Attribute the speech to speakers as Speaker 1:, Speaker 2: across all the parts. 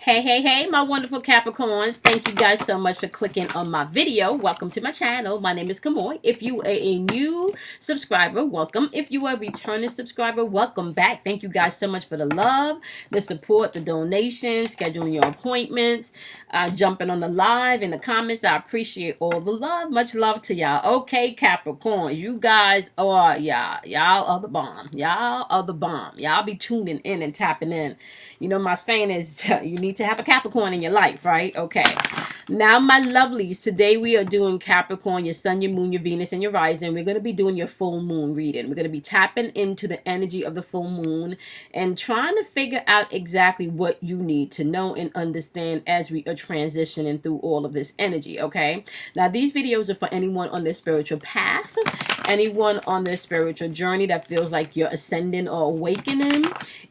Speaker 1: Hey, my wonderful Capricorns. Thank you guys so much for clicking on my video. Welcome to my channel. My name is Kamoy. If you are a new subscriber, welcome. If you are a returning subscriber, welcome back. Thank you guys so much for the love, the support, the donations, scheduling your appointments, jumping on the live in the comments. I appreciate all the love. Much love to y'all. Okay, Capricorn, you guys are, y'all are the bomb. Y'all are the bomb. Y'all be tuning in and tapping in. You know, my saying is you need to have a Capricorn in your life, right? Okay. Now, my lovelies, today we are doing Capricorn, your sun, your moon, your Venus, and your rising. We're going to be doing your full moon reading. We're going to be tapping into the energy of the full moon and trying to figure out exactly what you need to know and understand as we are transitioning through all of this energy, okay? Now, these videos are for anyone on their spiritual path, anyone on their spiritual journey that feels like you're ascending or awakening.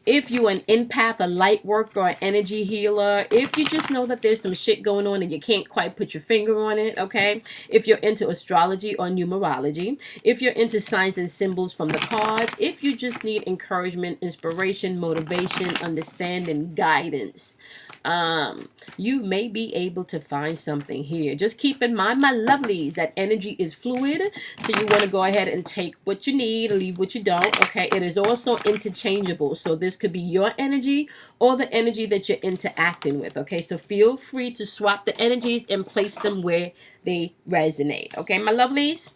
Speaker 1: If you're an empath, a light worker, or energy healer, if you just know that there's some shit going on and you can't quite put your finger on it, okay? If you're into astrology or numerology, if you're into signs and symbols from the cards, if you just need encouragement, inspiration, motivation, understanding, guidance, you may be able to find something here. Just keep in mind, my lovelies, that energy is fluid, so you want to go ahead and take what you need, leave what you don't, okay? It is also interchangeable, so this could be your energy or the energy that you're interacting with, okay? So feel free to swap the energies and place them where they resonate, okay, my lovelies?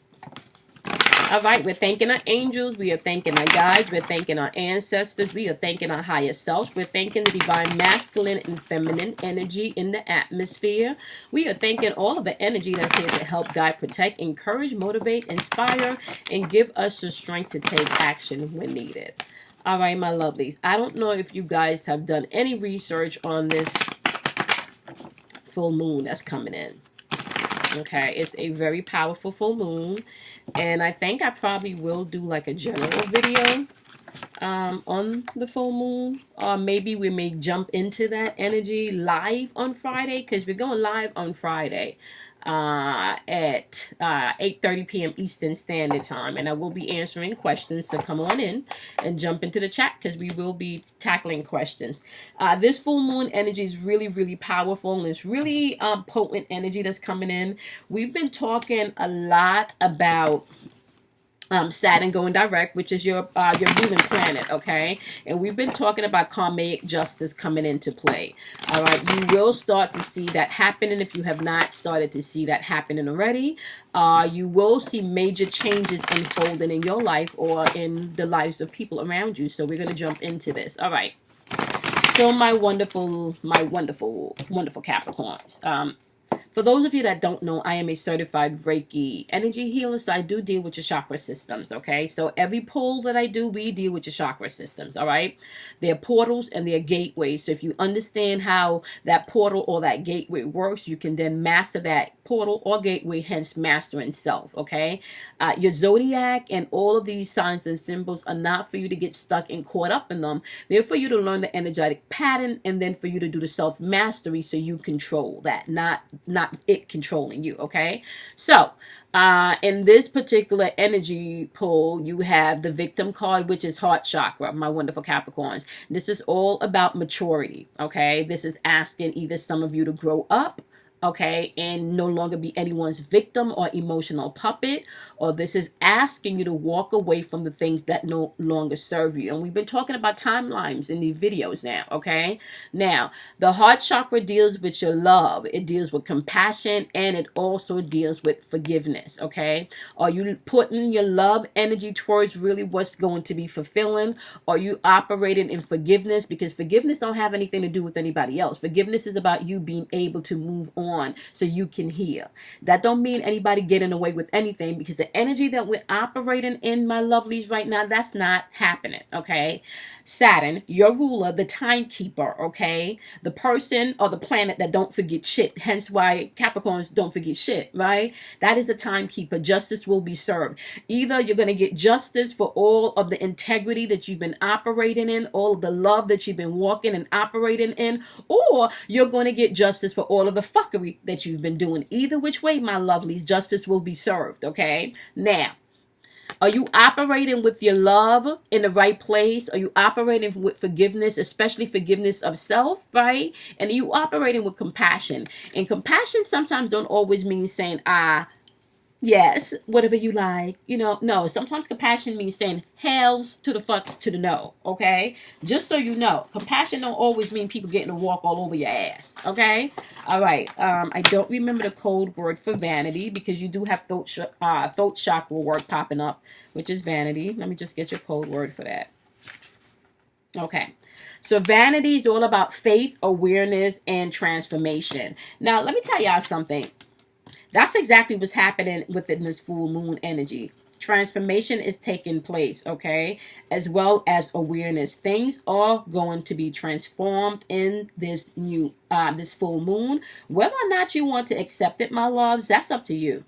Speaker 1: All right, we're thanking our angels. We are thanking our guides. We're thanking our ancestors. We are thanking our higher selves. We're thanking the divine masculine and feminine energy in the atmosphere. We are thanking all of the energy that's here to help, guide, protect, encourage, motivate, inspire, and give us the strength to take action when needed. All right, my lovelies. I don't know if you guys have done any research on this full moon that's coming in. Okay, it's a very powerful full moon, and I think I probably will do like a general video on the full moon, or maybe we may jump into that energy live on Friday, because we're going live on Friday at 8:30 p.m. Eastern Standard Time, and I will be answering questions, so come on in and jump into the chat, because we will be tackling questions. This full moon energy is really, really powerful, and it's really potent energy that's coming in. We've been talking a lot about Saturn going direct, which is your ruling planet, okay? And we've been talking about karmic justice coming into play. All right, you will start to see that happening if you have not started to see that happening already. You will see major changes unfolding in your life or in the lives of people around you. So we're going to jump into this. All right. So my wonderful Capricorns. For those of you that don't know, I am a certified Reiki energy healer, so I do deal with your chakra systems, okay? So every pull that I do, we deal with your chakra systems, all right? They're portals and they're gateways. So if you understand how that portal or that gateway works, you can then master that portal or gateway, hence mastering self, okay? Your zodiac and all of these signs and symbols are not for you to get stuck and caught up in them. They're for you to learn the energetic pattern, and then for you to do the self-mastery so you control that, not it controlling you, okay? So in this particular energy pull, you have the victim card, which is heart chakra, my wonderful Capricorns. This is all about maturity, okay? This is asking either some of you to grow up, okay, and no longer be anyone's victim or emotional puppet, or this is asking you to walk away from the things that no longer serve you. And we've been talking about timelines in these videos now, okay? Now, the heart chakra deals with your love. It deals with compassion, and it also deals with forgiveness, okay? Are you putting your love energy towards really what's going to be fulfilling? Are you operating in forgiveness? Because forgiveness don't have anything to do with anybody else. Forgiveness is about you being able to move on so you can heal. That don't mean anybody getting away with anything, because the energy that we're operating in, my lovelies, right now, that's not happening, okay? Saturn, your ruler, the timekeeper, okay? The person or the planet that don't forget shit, hence why Capricorns don't forget shit, right? That is the timekeeper. Justice will be served. Either you're going to get justice for all of the integrity that you've been operating in, all of the love that you've been walking and operating in, or you're going to get justice for all of the fuckery that you've been doing. Either which way, my lovelies, justice will be served, okay? Now, Are you operating with your love in the right place? Are you operating with forgiveness, especially forgiveness of self, right? And are you operating with compassion? And compassion sometimes don't always mean saying, yes, whatever you like. No. Sometimes compassion means saying hells to the fucks to the no. Okay, just so you know, compassion don't always mean people getting to walk all over your ass. Okay, all right. I don't remember the code word for vanity because you do have throat chakra word popping up, which is vanity. Let me just get your code word for that. Okay. So vanity is all about faith, awareness, and transformation. Now, let me tell y'all something. That's exactly what's happening within this full moon energy. Transformation is taking place, okay? As well as awareness. Things are going to be transformed in this this full moon. Whether or not you want to accept it, my loves, that's up to you.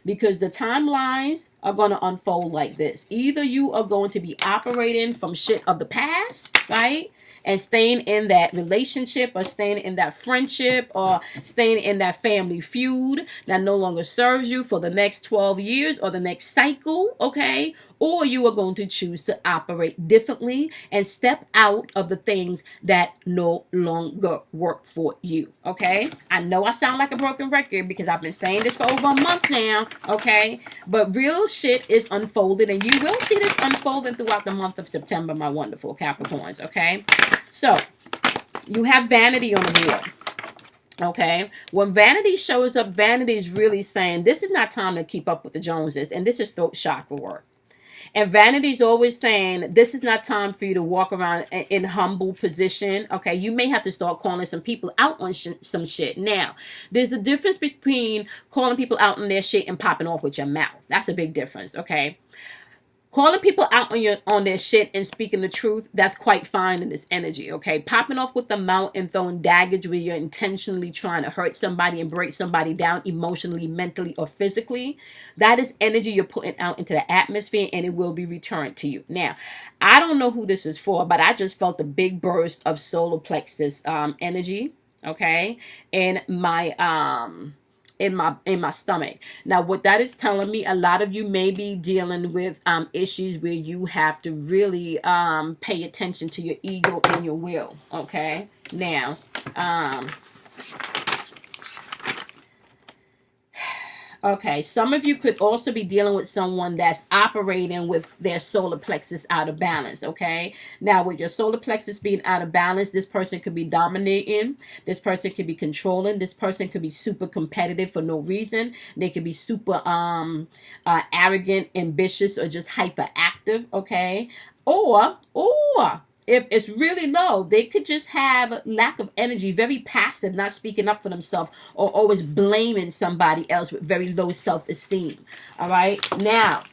Speaker 1: Because the timelines are going to unfold like this. Either you are going to be operating from shit of the past, right? And staying in that relationship or staying in that friendship or staying in that family feud that no longer serves you for the next 12 years or the next cycle, okay? Or you are going to choose to operate differently and step out of the things that no longer work for you, okay? I know I sound like a broken record because I've been saying this for over a month now, okay? But real shit is unfolded, and you will see this unfolding throughout the month of September, my wonderful Capricorns, okay? So, you have vanity on the wheel. Okay, when vanity shows up, vanity is really saying this is not time to keep up with the Joneses, and this is throat chakra work. And vanity is always saying this is not time for you to walk around in humble position. Okay, you may have to start calling some people out on some shit. Now, there's a difference between calling people out on their shit and popping off with your mouth. That's a big difference. Okay. Calling people out on their shit and speaking the truth, that's quite fine in this energy, okay? Popping off with the mouth and throwing daggers where you're intentionally trying to hurt somebody and break somebody down emotionally, mentally, or physically, that is energy you're putting out into the atmosphere, and it will be returned to you. Now, I don't know who this is for, but I just felt a big burst of solar plexus energy, okay? In my stomach. Now, what that is telling me, a lot of you may be dealing with issues where you have to really pay attention to your ego and your will. Okay. Now, okay, some of you could also be dealing with someone that's operating with their solar plexus out of balance, okay? Now, with your solar plexus being out of balance, this person could be dominating, this person could be controlling, this person could be super competitive for no reason, they could be super arrogant, ambitious, or just hyperactive, okay? Or if it's really low, they could just have lack of energy, very passive, not speaking up for themselves, or always blaming somebody else with very low self-esteem. All right? Now,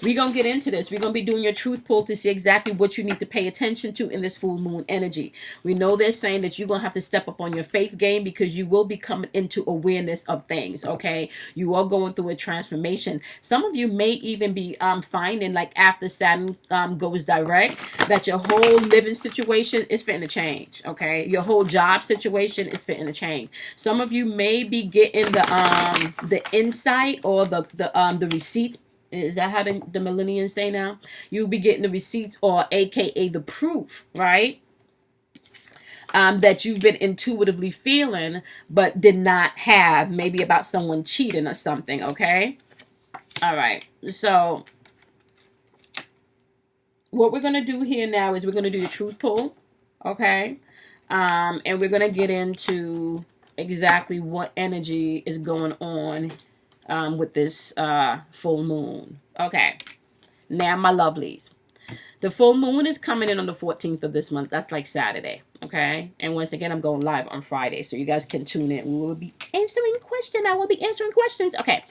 Speaker 1: we're going to get into this. We're going to be doing your truth pull to see exactly what you need to pay attention to in this full moon energy. We know they're saying that you're going to have to step up on your faith game because you will be coming into awareness of things, okay? You are going through a transformation. Some of you may even be finding, like after Saturn goes direct, that your whole living situation is fitting to change, okay? Your whole job situation is fitting to change. Some of you may be getting the insight or the receipts. Is that how the millennials say now? You'll be getting the receipts, or aka the proof, right? That you've been intuitively feeling but did not have, maybe about someone cheating or something, okay? All right. So what we're going to do here now is we're going to do the truth pull, okay? And we're going to get into exactly what energy is going on with this full moon. Okay. Now, my lovelies. The full moon is coming in on the 14th of this month. That's like Saturday. Okay. And once again, I'm going live on Friday, so you guys can tune in. We will be answering questions. I will be answering questions. Okay.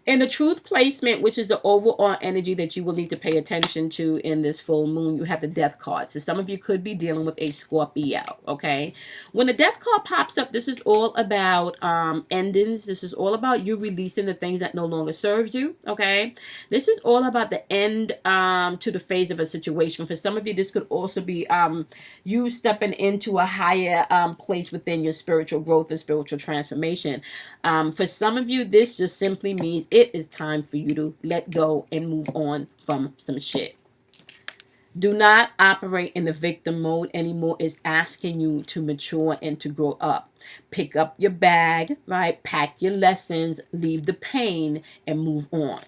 Speaker 1: In the truth placement, which is the overall energy that you will need to pay attention to in this full moon, you have the death card. So some of you could be dealing with a Scorpio, okay? When the death card pops up, this is all about endings. This is all about you releasing the things that no longer serves you, okay? This is all about the end to the phase of a situation. For some of you, this could also be you stepping into into a higher place within your spiritual growth and spiritual transformation. For some of you, this just simply means it is time for you to let go and move on from some shit. Do not operate in the victim mode anymore. It's asking you to mature and to grow up. Pick up your bag, right? Pack your lessons, leave the pain, and move on.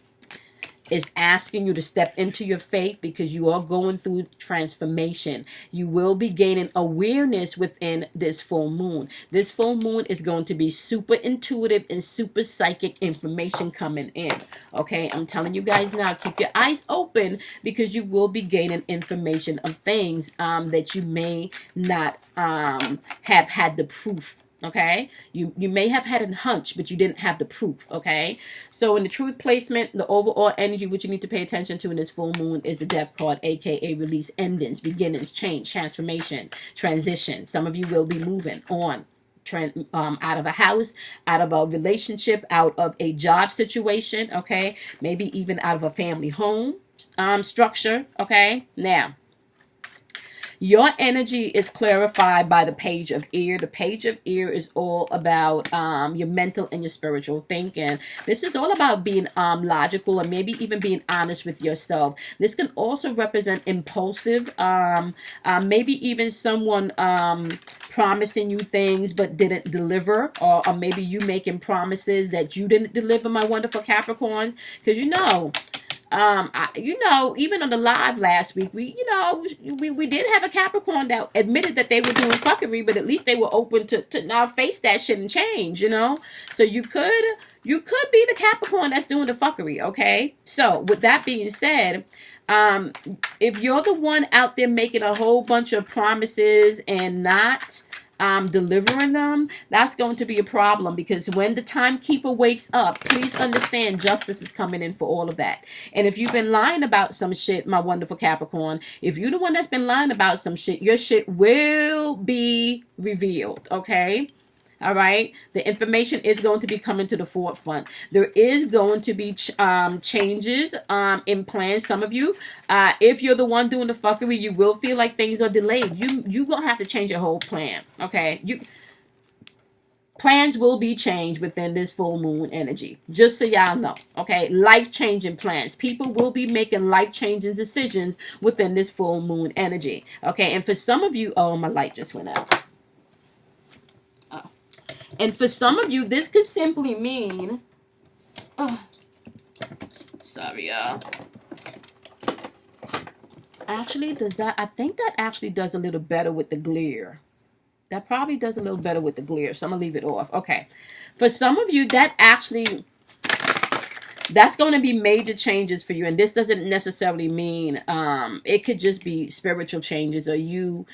Speaker 1: Is asking you to step into your faith because you are going through transformation. You will be gaining awareness within this full moon. This full moon is going to be super intuitive and super psychic information coming in. Okay, I'm telling you guys now, keep your eyes open because you will be gaining information of things that you may not have had the proof. Okay, you may have had a hunch, but you didn't have the proof. Okay, so in the truth placement, the overall energy which you need to pay attention to in this full moon is the death card, aka release, endings, beginnings, change, transformation, transition. Some of you will be moving on out of a house, out of a relationship, out of a job situation. Okay, maybe even out of a family home structure. Okay, now your energy is clarified by the page of ear. The page of ear is all about your mental and your spiritual thinking. This is all about being logical and maybe even being honest with yourself. This can also represent impulsive, maybe even someone promising you things but didn't deliver, or maybe you making promises that you didn't deliver, my wonderful Capricorns, because even on the live last week, we did have a Capricorn that admitted that they were doing fuckery, but at least they were open to now face that shit and change, So you could be the Capricorn that's doing the fuckery, okay? So with that being said, if you're the one out there making a whole bunch of promises and not delivering them, that's going to be a problem, because when the timekeeper wakes up, please understand justice is coming in for all of that. And if you've been lying about some shit, my wonderful Capricorn, if you're the one that's been lying about some shit, your shit will be revealed, okay? All right, the information is going to be coming to the forefront. There is going to be changes in plans. Some of you, if you're the one doing the fuckery, you will feel like things are delayed. You gonna have to change your whole plan. Okay, plans will be changed within this full moon energy. Just so y'all know. Okay, life-changing plans. People will be making life-changing decisions within this full moon energy. Okay, and for some of you, oh, my light just went out. And for some of you, this could simply mean, sorry, y'all. Actually, I think that actually does a little better with the glare. That probably does a little better with the glare, so I'm going to leave it off. Okay. For some of you, that's going to be major changes for you. And this doesn't necessarily mean, it could just be spiritual changes, or you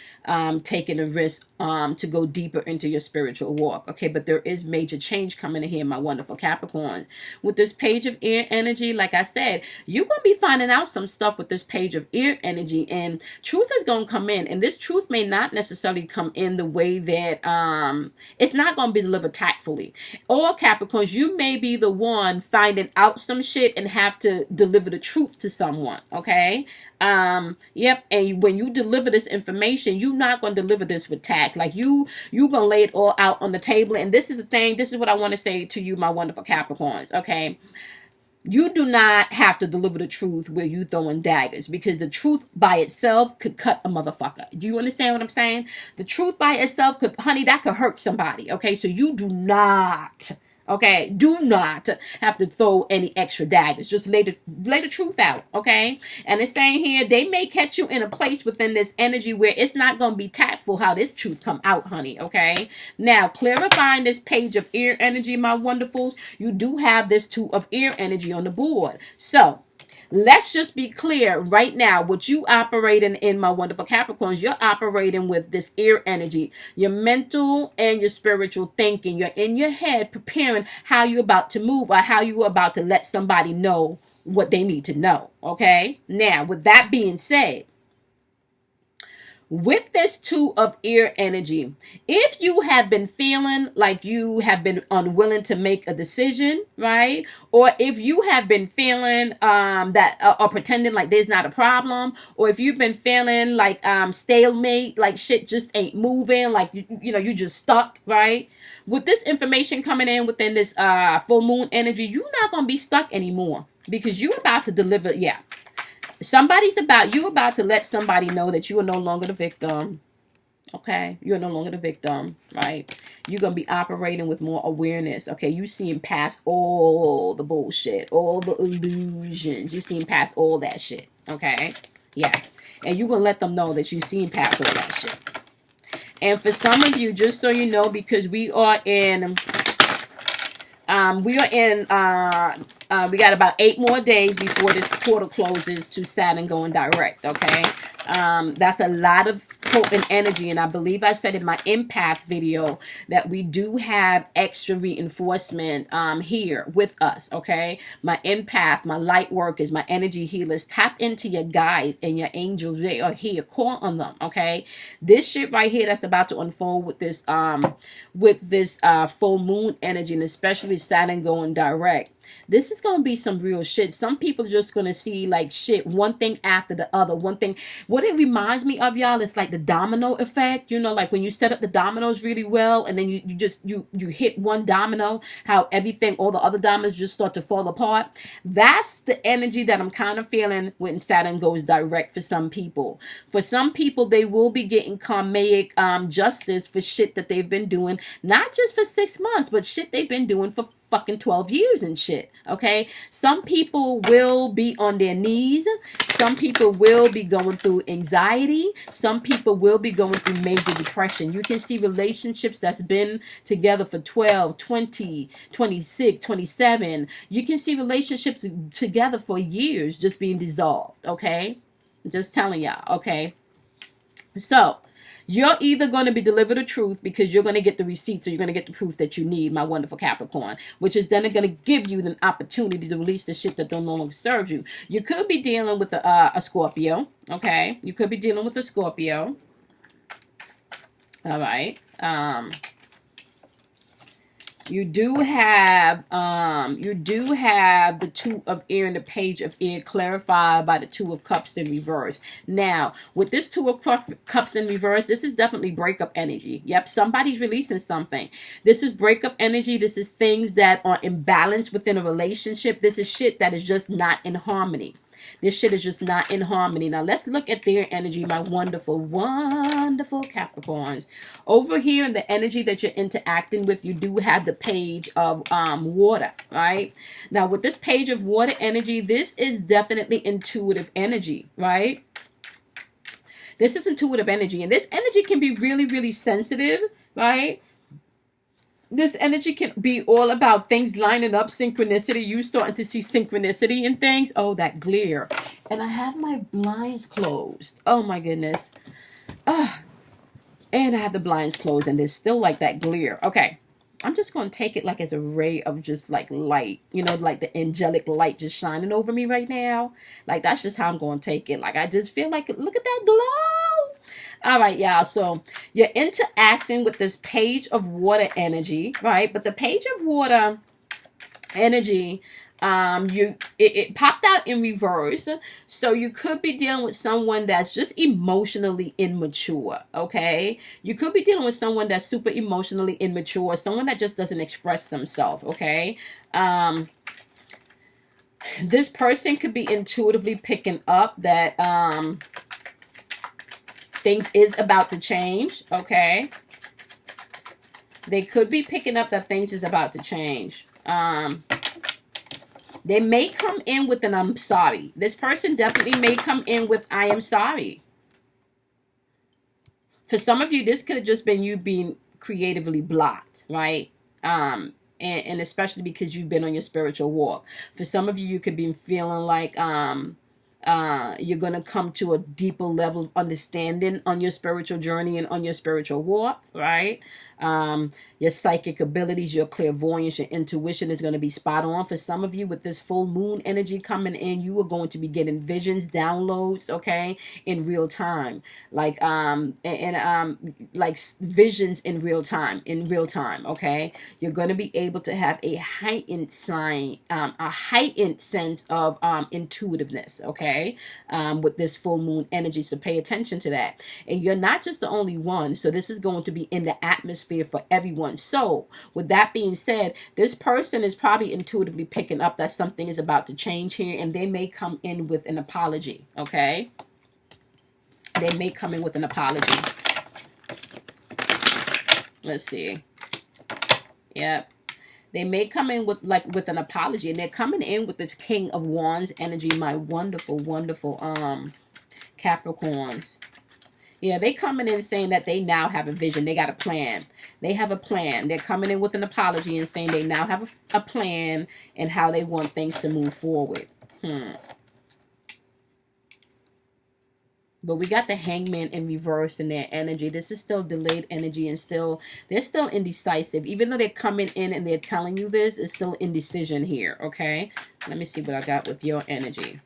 Speaker 1: taking a risk to go deeper into your spiritual walk. Okay, but there is major change coming in here, my wonderful Capricorns. With this page of air energy, like I said, you're going to be finding out some stuff with this page of air energy, and truth is going to come in. And this truth may not necessarily come in the way that it's not going to be delivered tactfully. Or Capricorns, you may be the one finding out some shit and have to deliver the truth to someone. Okay, yep. And when you deliver this information, you're not going to deliver this with tact. Like you gonna lay it all out on the table. And this is the thing. This is what I want to say to you, my wonderful Capricorns. Okay, you do not have to deliver the truth where you throwing daggers, because the truth by itself could cut a motherfucker. Do you understand what I'm saying? The truth by itself that could hurt somebody. Okay, so you do not. Okay, do not have to throw any extra daggers. Just lay the truth out, okay? And it's saying here, they may catch you in a place within this energy where it's not going to be tactful how this truth come out, honey, okay? Now, clarifying this page of air energy, my wonderfuls, you do have this two of air energy on the board. So, let's just be clear right now. What you operating in, my wonderful Capricorns, you're operating with this air energy. Your mental and your spiritual thinking. You're in your head preparing how you're about to move, or how you're about to let somebody know what they need to know. Okay? Now, with that being said, with this two of ear energy, if you have been feeling like you have been unwilling to make a decision, right? Or if you have been feeling that or pretending like there's not a problem, or if you've been feeling like stalemate, like shit just ain't moving, like you know you just stuck, right? With this information coming in within this full moon energy, you're not gonna be stuck anymore because you're about to deliver. Yeah, you about to let somebody know that you are no longer the victim. Okay, you're no longer the victim, right? You're gonna be operating with more awareness. Okay, you seeing past all the bullshit, all the illusions. You seeing past all that shit. Okay, yeah, and you're gonna let them know that you seen past all that shit. And for some of you, just so you know, because we got about 8 more days before this portal closes to Saturn going direct, okay? That's a lot of potent energy, and I believe I said in my empath video that we do have extra reinforcement here with us, okay? My empath, my light workers, my energy healers, tap into your guides and your angels. They are here. Call on them, okay? This shit right here that's about to unfold with this full moon energy, and especially Saturn going direct. This is going to be some real shit. Some people are just going to see like shit, one thing after the other, one thing. What it reminds me of, y'all, is like the domino effect. You know, like when you set up the dominoes really well and then you hit one domino, how everything, all the other dominoes just start to fall apart. That's the energy that I'm kind of feeling when Saturn goes direct for some people. For some people, they will be getting karmic justice for shit that they've been doing, not just for 6 months, but shit they've been doing for fucking 12 years and shit, okay? Some people will be on their knees. Some people will be going through anxiety. Some people will be going through major depression. You can see relationships that's been together for 12, 20, 26, 27. You can see relationships together for years just being dissolved, okay? Just telling y'all, okay? So, you're either going to be delivered the truth because you're going to get the receipts, or you're going to get the proof that you need, my wonderful Capricorn, which is then going to give you an opportunity to release the shit that don't no longer serve you. You could be dealing with a Scorpio, okay? You could be dealing with a Scorpio. All right. You do have the Two of Air and the Page of Air clarified by the Two of Cups in reverse. Now, with this Two of Cups in reverse, this is definitely breakup energy. Yep, somebody's releasing something. This is breakup energy. This is things that are imbalanced within a relationship. This is shit that is just not in harmony. This shit is just not in harmony. Now, let's look at their energy, my wonderful, wonderful Capricorns. Over here in the energy that you're interacting with, you do have the Page of water, right? Now, with this Page of water energy, this is definitely intuitive energy, right? This is intuitive energy, and this energy can be really, really sensitive, right? This energy can be all about things lining up, synchronicity. You starting to see synchronicity in things. Oh, that glare. And I have my blinds closed. Oh, my goodness. And I have the blinds closed, and there's still like that glare. Okay. I'm just going to take it like as a ray of just like light. You know, like the angelic light just shining over me right now. Like, that's just how I'm going to take it. Like, I just feel like, look at that glow. All right, y'all. So you're interacting with this Page of water energy, right? But the Page of water energy, it popped out in reverse. So you could be dealing with someone that's just emotionally immature, okay? You could be dealing with someone that's super emotionally immature, someone that just doesn't express themselves, okay? This person could be intuitively picking up that things is about to change, okay? They could be picking up that things is about to change. They may come in with an I'm sorry. This person definitely may come in with I am sorry. For some of you, this could have just been you being creatively blocked, right? And especially because you've been on your spiritual walk. For some of you, you could be feeling like You're going to come to a deeper level of understanding on your spiritual journey and on your spiritual walk, right? Your psychic abilities, your clairvoyance, your intuition is going to be spot on. For some of you, with this full moon energy coming in, you are going to be getting visions, downloads, okay, in real time. Like like visions in real time, okay? You're going to be able to have a heightened sense of intuitiveness, okay, with this full moon energy. So pay attention to that. And you're not just the only one. So this is going to be in the atmosphere for everyone. So with that being said, this person is probably intuitively picking up that something is about to change here, and they may come in with an apology, okay? They may come in with an apology. Let's see. Yep. They may come in with an apology, and they're coming in with this King of Wands energy, my wonderful, wonderful Capricorns. Yeah, they coming in saying that they now have a vision. They got a plan. They have a plan. They're coming in with an apology and saying they now have a plan and how they want things to move forward. But we got the Hangman in reverse in their energy. This is still delayed energy, and they're still indecisive. Even though they're coming in and they're telling you this, it's still indecision here, okay? Let me see what I got with your energy.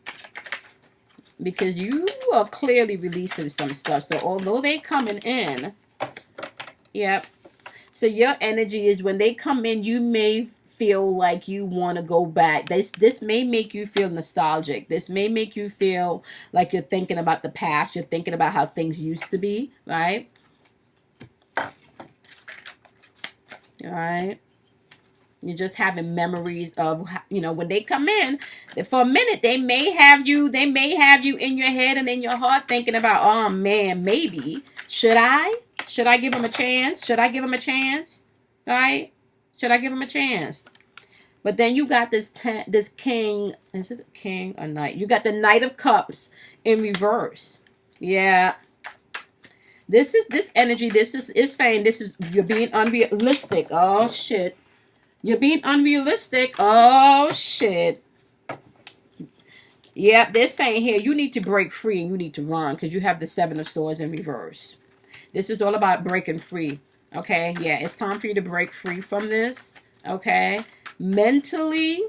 Speaker 1: Because you are clearly releasing some stuff. So although they're coming in, yep. So your energy is when they come in, you may feel like you want to go back. This may make you feel nostalgic. This may make you feel like you're thinking about the past. You're thinking about how things used to be, right? All right. You're just having memories of, you know, when they come in, for a minute, they may have you in your head and in your heart thinking about, oh man, maybe, should I give him a chance? Should I give him a chance? Right? Should I give him a chance? But then you got this king, is it a king or knight? You got the Knight of Cups in reverse. Yeah. This energy, is saying you're being unrealistic. Oh shit. You're being unrealistic. Oh, shit. Yep, they're saying here, you need to break free and you need to run because you have the Seven of Swords in reverse. This is all about breaking free. Okay, yeah, it's time for you to break free from this. Okay, mentally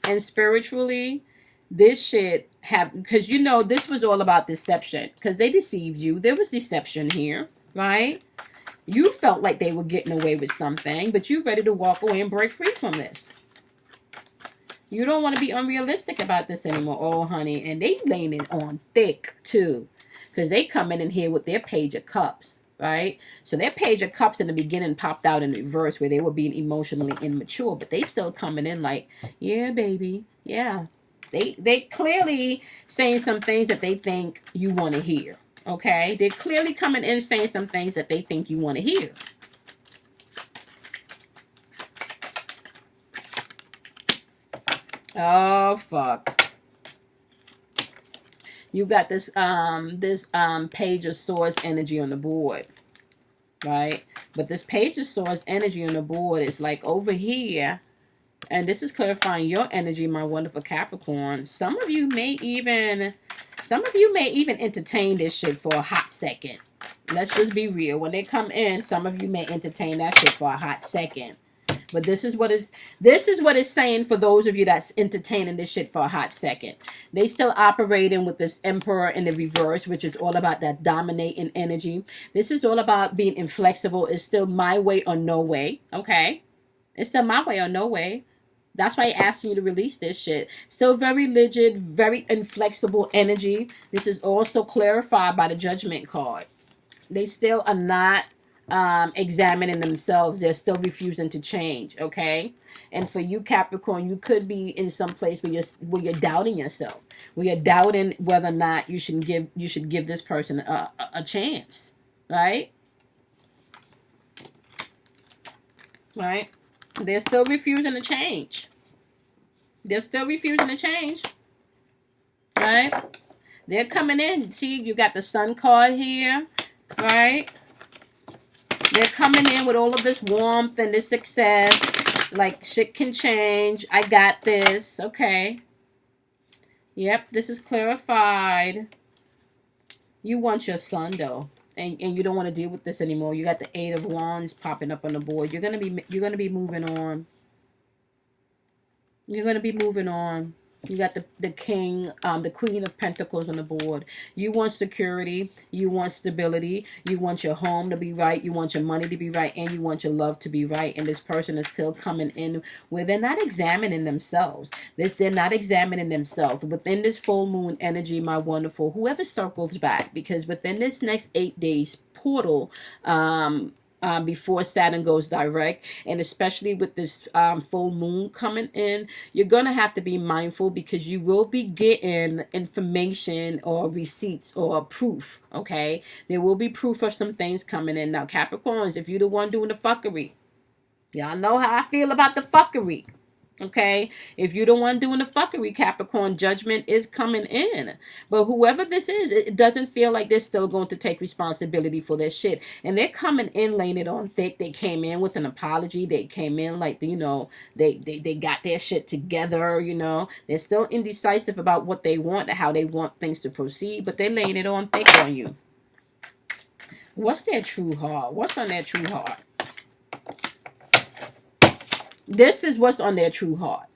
Speaker 1: and spiritually, this shit because you know this was all about deception because they deceived you. There was deception here, right? You felt like they were getting away with something, but you're ready to walk away and break free from this. You don't want to be unrealistic about this anymore. Oh, honey. And they laying it on thick, too. Because they coming in here with their Page of Cups, right? So their Page of Cups in the beginning popped out in reverse where they were being emotionally immature. But they still coming in like, yeah, baby. Yeah. They clearly saying some things that they think you want to hear. Okay, they're clearly coming in saying some things that they think you want to hear. Oh fuck! You got this Page of Swords energy on the board, right? But this Page of Swords energy on the board is like over here, and this is clarifying your energy, my wonderful Capricorn. Some of you may even entertain this shit for a hot second. Let's just be real. When they come in, some of you may entertain that shit for a hot second. But this is what it's saying for those of you that's entertaining this shit for a hot second. They still operating with this Emperor in the reverse, which is all about that dominating energy. This is all about being inflexible. It's still my way or no way. Okay? It's still my way or no way. That's why I'm asking you to release this shit. Still very rigid, very inflexible energy. This is also clarified by the Judgment card. They still are not examining themselves. They're still refusing to change, okay? And for you, Capricorn, you could be in some place where you're doubting yourself. Where you're doubting whether or not you should give this person a chance, right? Right? They're still refusing to change. They're still refusing to change. Right? They're coming in. See, you got the Sun card here. Right? They're coming in with all of this warmth and this success. Like, shit can change. I got this. Okay. Yep, this is clarified. You want your son though. And you don't want to deal with this anymore. You got the Eight of Wands popping up on the board. You're gonna be moving on. You're gonna be moving on. You got the king, the queen of pentacles on the board. You want security. You want stability. You want your home to be right. You want your money to be right. And you want your love to be right. And this person is still coming in where they're not examining themselves. They're not examining themselves. Within this full moon energy, my wonderful, whoever circles back, because within this next 8 days portal, before Saturn goes direct, and especially with this full moon coming in, you're going to have to be mindful because you will be getting information or receipts or proof, okay? There will be proof of some things coming in. Now, Capricorns, if you're the one doing the fuckery, y'all know how I feel about the fuckery. Okay, if you're the one doing the fuckery, Capricorn, judgment is coming in. But whoever this is, it doesn't feel like they're still going to take responsibility for their shit. And they're coming in, laying it on thick. They came in with an apology. They came in like, they got their shit together, They're still indecisive about what they want, how they want things to proceed, but they're laying it on thick on you. What's their true heart? What's on their true heart? This is what's on their true heart.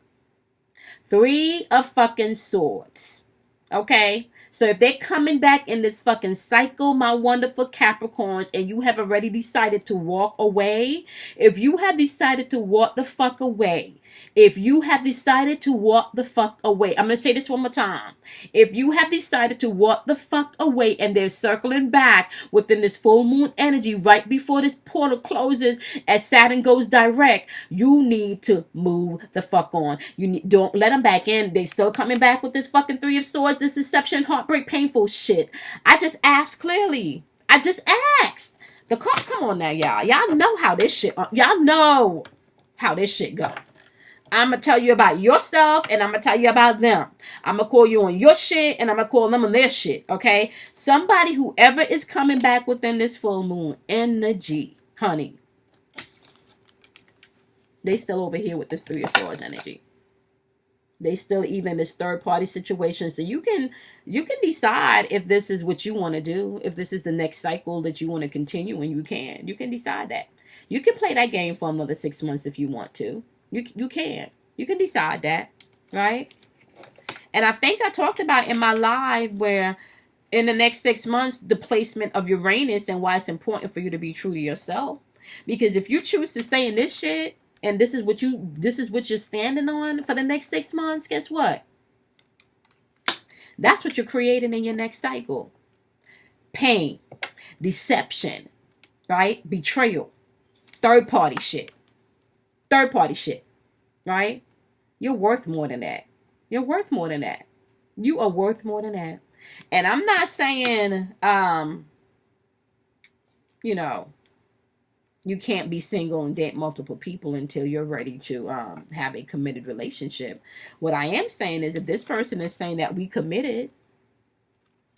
Speaker 1: 3 of fucking swords. Okay? So if they're coming back in this fucking cycle, my wonderful Capricorns, and you have already decided to walk away, if you have decided to walk the fuck away, if you have decided to walk the fuck away, I'm going to say this one more time. If you have decided to walk the fuck away and they're circling back within this full moon energy right before this portal closes as Saturn goes direct, you need to move the fuck on. Don't let them back in. They still coming back with this fucking 3 of swords, this deception, heartbreak, painful shit. I just asked clearly. I just asked. The call, come on now, y'all. Y'all know how this shit, y'all know how this shit go. I'm going to tell you about yourself and I'm going to tell you about them. I'm going to call you on your shit and I'm going to call them on their shit, okay? Somebody, whoever is coming back within this full moon energy, honey, they still over here with this 3 of swords energy. They still even in this third party situation. So you can decide if this is what you want to do, if this is the next cycle that you want to continue, and you can decide that. You can play that game for another 6 months if you want to. You can decide that, right? And I think I talked about in my live where in the next 6 months, the placement of Uranus and why it's important for you to be true to yourself. Because if you choose to stay in this shit and this is what you're standing on for the next 6 months, guess what? That's what you're creating in your next cycle. Pain, deception, right? Betrayal, third party shit, right? You're worth more than that. You're worth more than that. You are worth more than that. And I'm not saying, you can't be single and date multiple people until you're ready to have a committed relationship. What I am saying is if this person is saying that we committed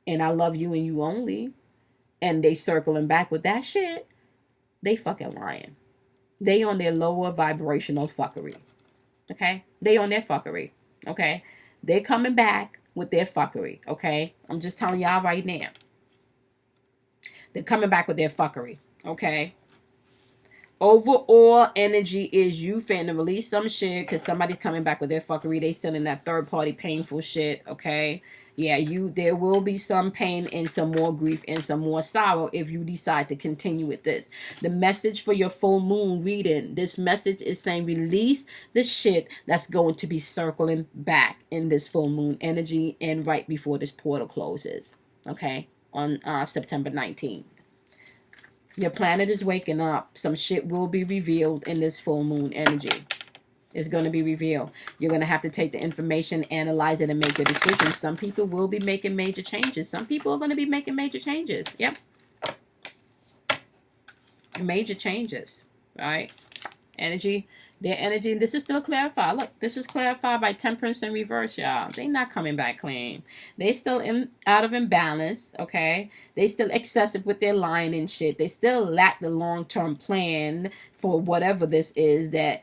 Speaker 1: and I love you and you only, and they circling back with that shit, they fucking lying. They on their lower vibrational fuckery. Okay? They on their fuckery. Okay? They're coming back with their fuckery. Okay? I'm just telling y'all right now. They're coming back with their fuckery. Okay? Overall energy is you finna release some shit because somebody's coming back with their fuckery. They still in that third party painful shit. Okay? Yeah, there will be some pain and some more grief and some more sorrow if you decide to continue with this. The message for your full moon reading, this message is saying release the shit that's going to be circling back in this full moon energy and right before this portal closes. Okay? On September 19th. Your planet is waking up. Some shit will be revealed in this full moon energy. It's going to be revealed. You're going to have to take the information, analyze it, and make a decision. Some people will be making major changes. Some people are going to be making major changes. Yep. Major changes. Right? Energy. Their energy. This is still clarified. Look, this is clarified by Temperance in reverse, y'all. They not coming back clean. They still out of imbalance, okay? They still excessive with their lying and shit. They still lack the long-term plan for whatever this is that,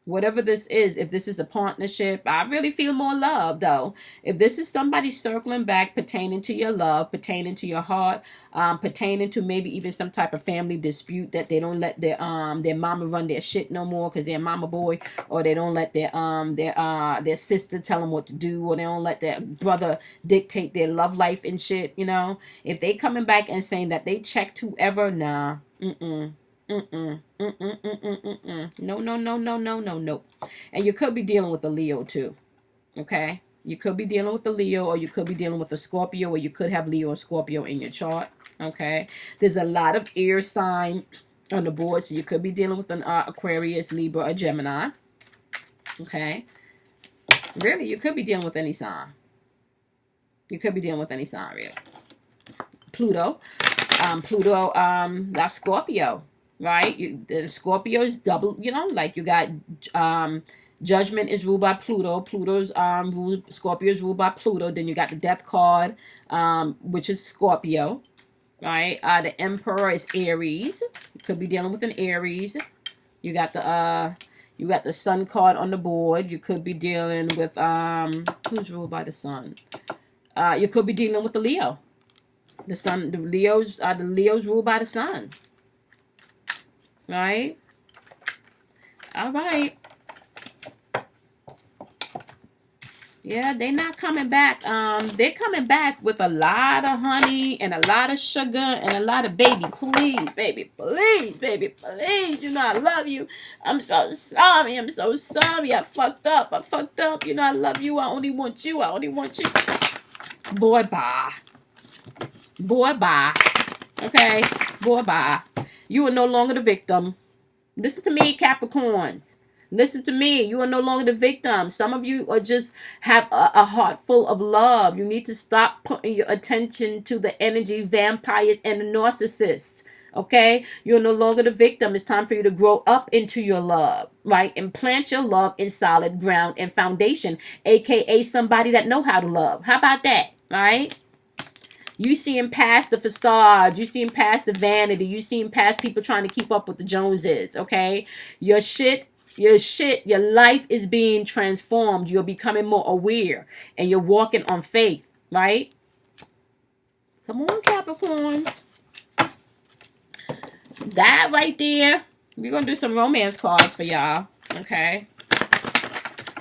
Speaker 1: Whatever this is, if this is a partnership, I really feel more love though. If this is somebody circling back pertaining to your love, pertaining to your heart, pertaining to maybe even some type of family dispute that they don't let their mama run their shit no more because they're mama boy, or they don't let their sister tell them what to do, or they don't let their brother dictate their love life and shit, you know. If they coming back and saying that they checked whoever, nah, no, no, no, no, no, no, no. And you could be dealing with a Leo too. Okay? You could be dealing with a Leo, or you could be dealing with a Scorpio, or you could have Leo or Scorpio in your chart. Okay? There's a lot of air sign on the board, so you could be dealing with an Aquarius, Libra, or Gemini. Okay? Really, you could be dealing with any sign. You could be dealing with any sign, really. Pluto, that's Scorpio. Right? The Scorpio is double, you know, like you got Judgment is ruled by Pluto. Scorpio is ruled by Pluto. Then you got the Death card, which is Scorpio. Right? The Emperor is Aries. You could be dealing with an Aries. You got the Sun card on the board. You could be dealing with who's ruled by the Sun? You could be dealing with the Leo. The Sun, the Leos ruled by the Sun. Right? All right. Yeah, they're not coming back. They're coming back with a lot of honey and a lot of sugar and a lot of baby. Please, baby, please, baby, please. You know I love you. I'm so sorry. I'm so sorry. I fucked up. You know I love you. I only want you. Boy, bye. Boy, bye. Okay? Boy, bye. You are no longer the victim. Listen to me, Capricorns. Listen to me. You are no longer the victim. Some of you are just have a heart full of love. You need to stop putting your attention to the energy vampires and the narcissists. Okay? You're no longer the victim. It's time for you to grow up into your love, right? And plant your love in solid ground and foundation, aka somebody that know how to love. How about that? Right? You seeing past the facade. You seeing past the vanity. You seeing past people trying to keep up with the Joneses. Okay? Your life is being transformed. You're becoming more aware. And you're walking on faith. Right? Come on, Capricorns. That right there. We're going to do some romance cards for y'all. Okay?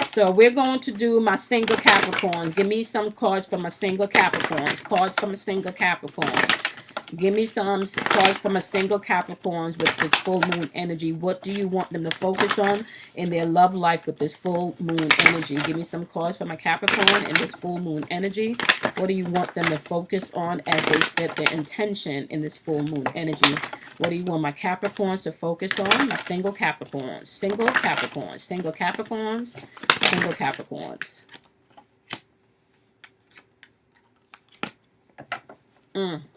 Speaker 1: So we're going to do my single Capricorns. Give me some cards for my single Capricorns. Cards from a single Capricorn. Give me some cards from a single Capricorns with this full moon energy. What do you want them to focus on in their love life with this full moon energy? Give me some cards for my Capricorn in this full moon energy. What do you want them to focus on as they set their intention in this full moon energy? What do you want my Capricorns to focus on? My single Capricorns. Single Capricorns. Single Capricorns. Single Capricorns.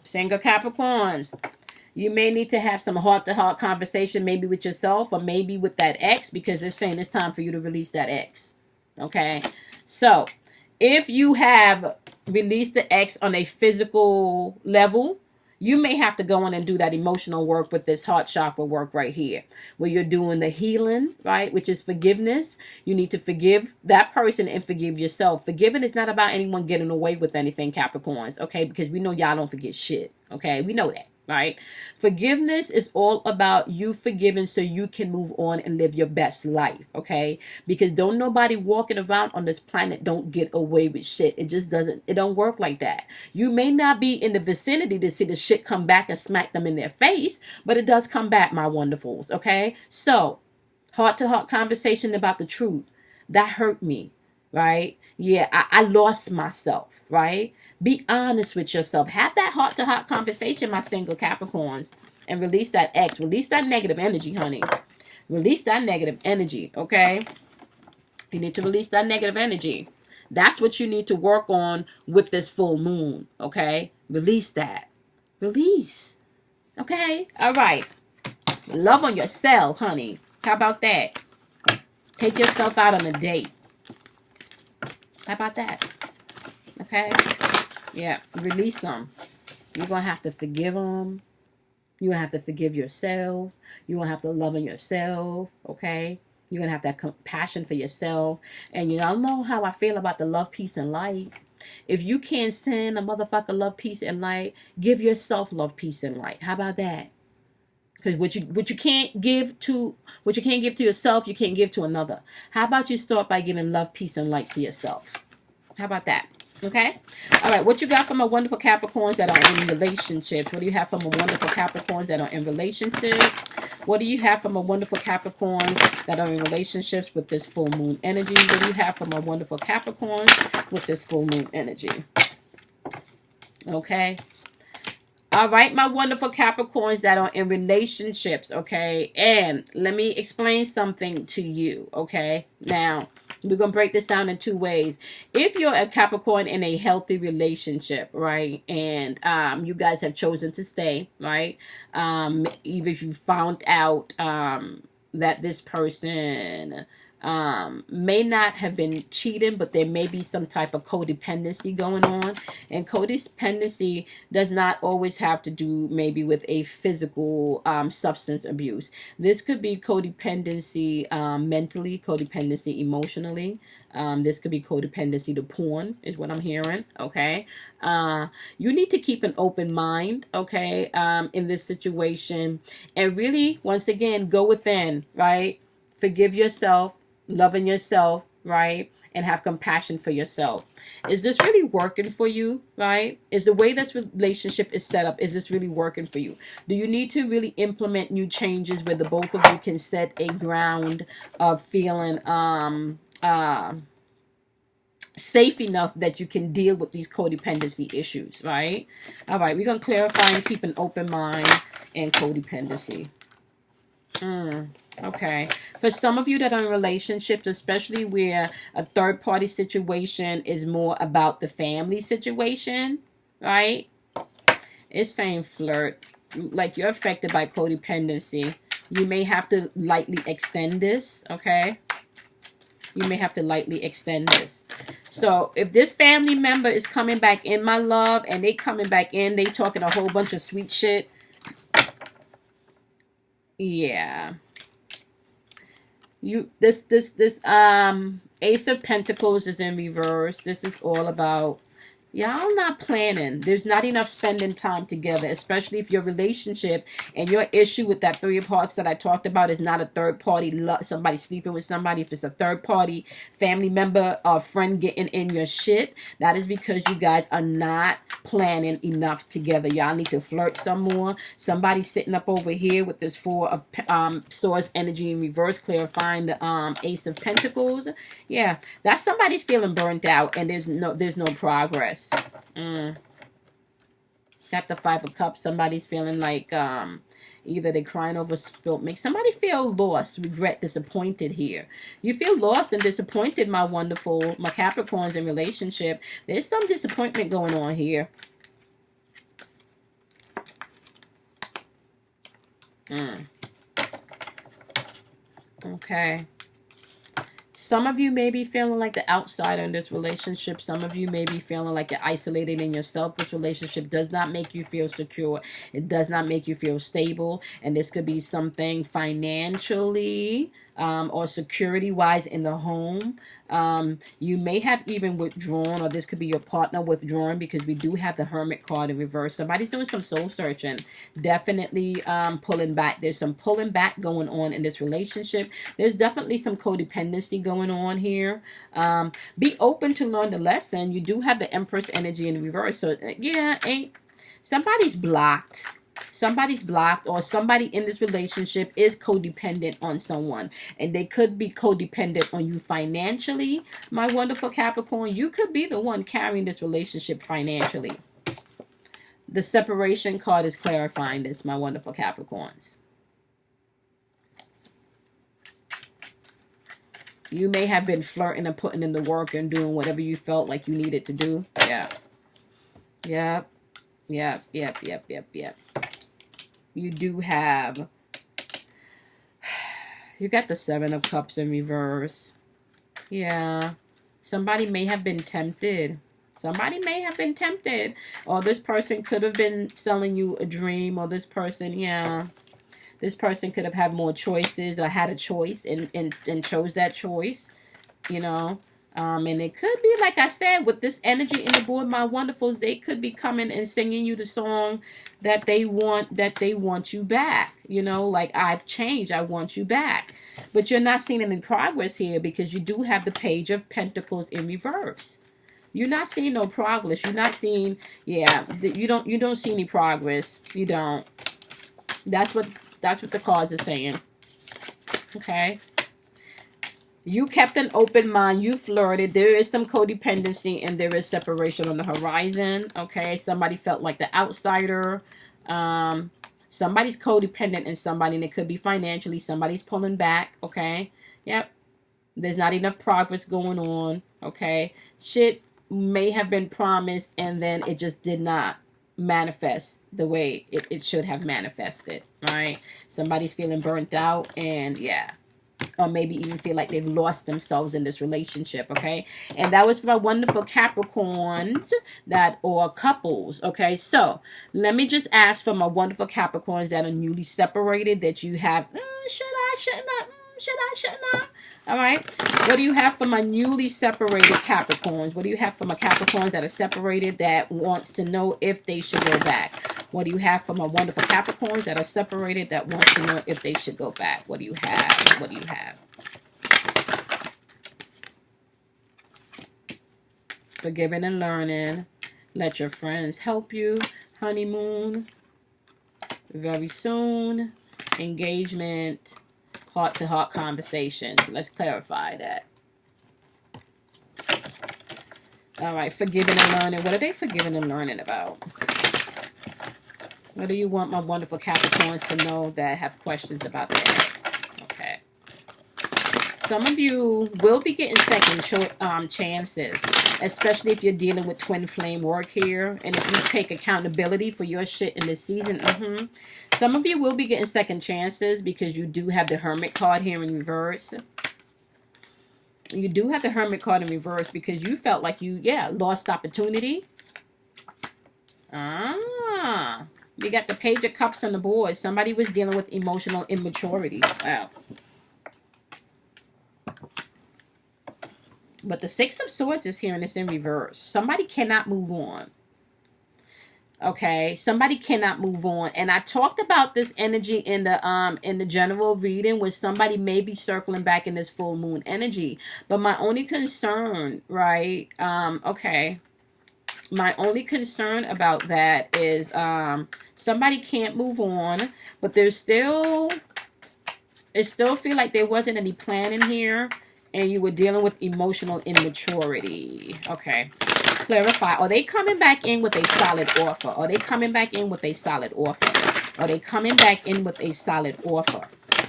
Speaker 1: Single Capricorns. You may need to have some heart-to-heart conversation, maybe with yourself or maybe with that ex, because it's saying it's time for you to release that ex. Okay? So, if you have released the ex on a physical level, you may have to go in and do that emotional work with this heart chakra work right here, where you're doing the healing, right, which is forgiveness. You need to forgive that person and forgive yourself. Forgiving is not about anyone getting away with anything, Capricorns, okay, because we know y'all don't forget shit, okay? We know that. Right? Forgiveness is all about you forgiving so you can move on and live your best life, okay? Because don't nobody walking around on this planet don't get away with shit. It just doesn't, it don't work like that. You may not be in the vicinity to see the shit come back and smack them in their face, but it does come back, my wonderfuls, okay? So, heart-to-heart conversation about the truth. That hurt me, right? Yeah, I lost myself, right? Be honest with yourself. Have that heart-to-heart conversation, my single Capricorns, and release that ex. Release that negative energy, honey. Release that negative energy, okay? You need to release that negative energy. That's what you need to work on with this full moon, okay? Release that. Release. Okay? All right. Love on yourself, honey. How about that? Take yourself out on a date. How about that? Okay? Yeah, release them. You're going to have to forgive them. You're going to have to forgive yourself. You're going to have to love on yourself, okay? You're going to have that compassion for yourself. And you all know how I feel about the love, peace, and light. If you can't send a motherfucker love, peace, and light, give yourself love, peace, and light. How about that? Because what you can't give to yourself, you can't give to another. How about you start by giving love, peace, and light to yourself? How about that? Okay. All right. What you got from my wonderful Capricorns that are in relationships? What do you have from a wonderful Capricorns that are in relationships? What do you have from a wonderful Capricorns that are in relationships with this full moon energy? What do you have from a wonderful Capricorns with this full moon energy? Okay. All right, my wonderful Capricorns that are in relationships, okay? And let me explain something to you, okay? Now, we're going to break this down in two ways. If you're a Capricorn in a healthy relationship, right, and you guys have chosen to stay, right, even if you found out that this person may not have been cheating, but there may be some type of codependency going on. And codependency does not always have to do maybe with a physical substance abuse. This could be codependency mentally, codependency emotionally. This could be codependency to porn, is what I'm hearing, okay? You need to keep an open mind, okay, in this situation. And really, once again, go within, right? Forgive yourself, loving yourself, right? And have compassion for yourself. Is this really working for you, right? Is the way this relationship is set up, is this really working for you? Do you need to really implement new changes where the both of you can set a ground of feeling safe enough that you can deal with these codependency issues, right? All right, we're going to clarify and keep an open mind and codependency. Okay. For some of you that are in relationships, especially where a third-party situation is more about the family situation, right? It's saying flirt. Like you're affected by codependency. You may have to lightly extend this, okay? You may have to lightly extend this. So if this family member is coming back in, my love, and they coming back in, they talking a whole bunch of sweet shit. Yeah. This Ace of Pentacles is in reverse. This is all about y'all not planning. There's not enough spending time together, especially if your relationship and your issue with that Three of Hearts that I talked about is not a third party, somebody sleeping with somebody. If it's a third party family member or friend getting in your shit, that is because you guys are not planning enough together. Y'all need to flirt some more. Somebody sitting up over here with this Four of Swords energy in reverse, clarifying the Ace of Pentacles. Yeah, that's somebody's feeling burnt out and there's no progress. Got the Five of Cups. Somebody's feeling like either they're crying over spilt milk. Somebody feel lost, regret, disappointed here. You feel lost and disappointed, my Capricorns in relationship. There's some disappointment going on here. Okay. Some of you may be feeling like the outsider in this relationship. Some of you may be feeling like you're isolated in yourself. This relationship does not make you feel secure. It does not make you feel stable. And this could be something financially or security-wise in the home. You may have even withdrawn, or this could be your partner withdrawing, because we do have the Hermit card in reverse. Somebody's doing some soul searching. Definitely pulling back. There's some pulling back going on in this relationship. There's definitely some codependency going on here. Be open to learn the lesson. You do have the Empress energy in reverse. So, yeah, somebody's blocked. Somebody's blocked, or somebody in this relationship is codependent on someone, and they could be codependent on you financially, my wonderful Capricorn. You could be the one carrying this relationship financially. The separation card is clarifying this, my wonderful Capricorns. You may have been flirting and putting in the work and doing whatever you felt like you needed to do. Yeah. Yep. You do have, you got the Seven of Cups in reverse. Yeah. Somebody may have been tempted. Somebody may have been tempted. Or this person could have been selling you a dream. Or this person, yeah. This person could have had more choices or had a choice and chose that choice, you know. And it could be, like I said, with this energy in the board, my wonderfuls, they could be coming and singing you the song that they want you back. You know, like, I've changed, I want you back. But you're not seeing any progress here because you do have the Page of Pentacles in reverse. You're not seeing no progress. You're not seeing, yeah, you don't see any progress. You don't. That's what the cards are saying. Okay. You kept an open mind. You flirted. There is some codependency and there is separation on the horizon. Okay. Somebody felt like the outsider. Somebody's codependent in somebody, and it could be financially. Somebody's pulling back. Okay. Yep. There's not enough progress going on. Okay. Shit may have been promised and then it just did not manifest the way it should have manifested. Right. Somebody's feeling burnt out, and yeah. Or maybe even feel like they've lost themselves in this relationship, okay? And that was for my wonderful Capricorns or couples, okay? So, let me just ask for my wonderful Capricorns that are newly separated, that you have, shouldn't I? All right? What do you have for my newly separated Capricorns? What do you have for my Capricorns that are separated that wants to know if they should go back? What do you have for my wonderful Capricorns that are separated that wants to know if they should go back? What do you have? What do you have? Forgiving and learning. Let your friends help you. Honeymoon. Very soon. Engagement. Heart-to-heart conversations. Let's clarify that. All right. Forgiving and learning. What are they forgiving and learning about? What do you want my wonderful Capricorns to know that have questions about their ex? Okay. Some of you will be getting second chances, especially if you're dealing with twin flame work here. And if you take accountability for your shit in this season, some of you will be getting second chances because you do have the Hermit card here in reverse. You do have the Hermit card in reverse because you felt like you, lost opportunity. You got the Page of Cups on the board. Somebody was dealing with emotional immaturity. Wow. But the Six of Swords is here and it's in reverse. Somebody cannot move on. Okay, somebody cannot move on. And I talked about this energy in the general reading, where somebody may be circling back in this full moon energy. But my only concern, right? My only concern about that is somebody can't move on, but there's still, it still feel like there wasn't any planning here, and you were dealing with emotional immaturity. Okay. Clarify. Are they coming back in with a solid offer? Are they coming back in with a solid offer? Are they coming back in with a solid offer?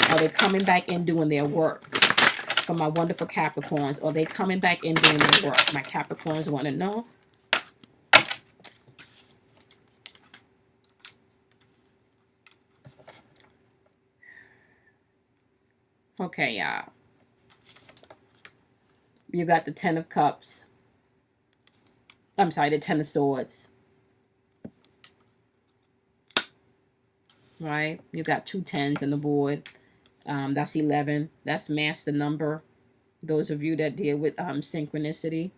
Speaker 1: Are they coming back in doing their work? For my wonderful Capricorns, are they coming back in doing their work? My Capricorns want to know. Okay, y'all. You got the Ten of Cups. I'm sorry, the Ten of Swords. Right? You got two tens on the board. That's 11. That's master number. Those of you that deal with synchronicity.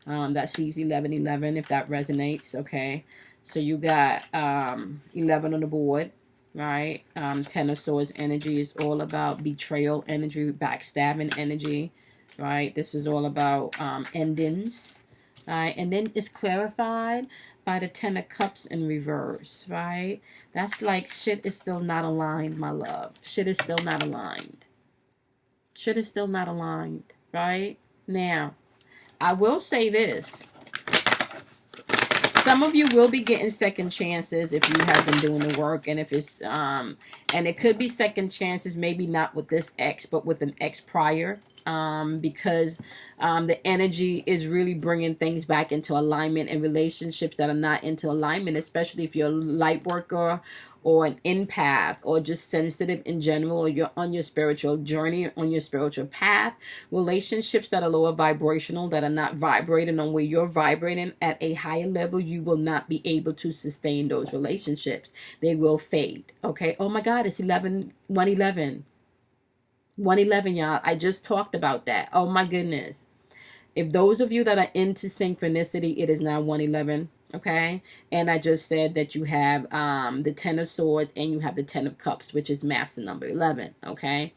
Speaker 1: That sees 1111, if that resonates. Okay. So you got 11 on the board. Right? Ten of Swords energy is all about betrayal energy, backstabbing energy. Right? This is all about endings. Right? And then it's clarified by the Ten of Cups in reverse. Right? That's like shit is still not aligned, my love. Shit is still not aligned. Shit is still not aligned. Right? Now, I will say this. Some of you will be getting second chances if you have been doing the work, and if it's and it could be second chances, maybe not with this ex, but with an ex prior. because the energy is really bringing things back into alignment, and relationships that are not into alignment, especially if you're a light worker or an empath or just sensitive in general, or you're on your spiritual journey, on your spiritual path. Relationships that are lower vibrational, that are not vibrating on where you're vibrating at a higher level, you will not be able to sustain those relationships. They will fade. Okay. Oh my God, it's 111, y'all. I just talked about that. Oh my goodness. If those of you that are into synchronicity, it is now 111. Okay. And I just said that you have the 10 of swords and you have the 10 of cups, which is master number 11. Okay.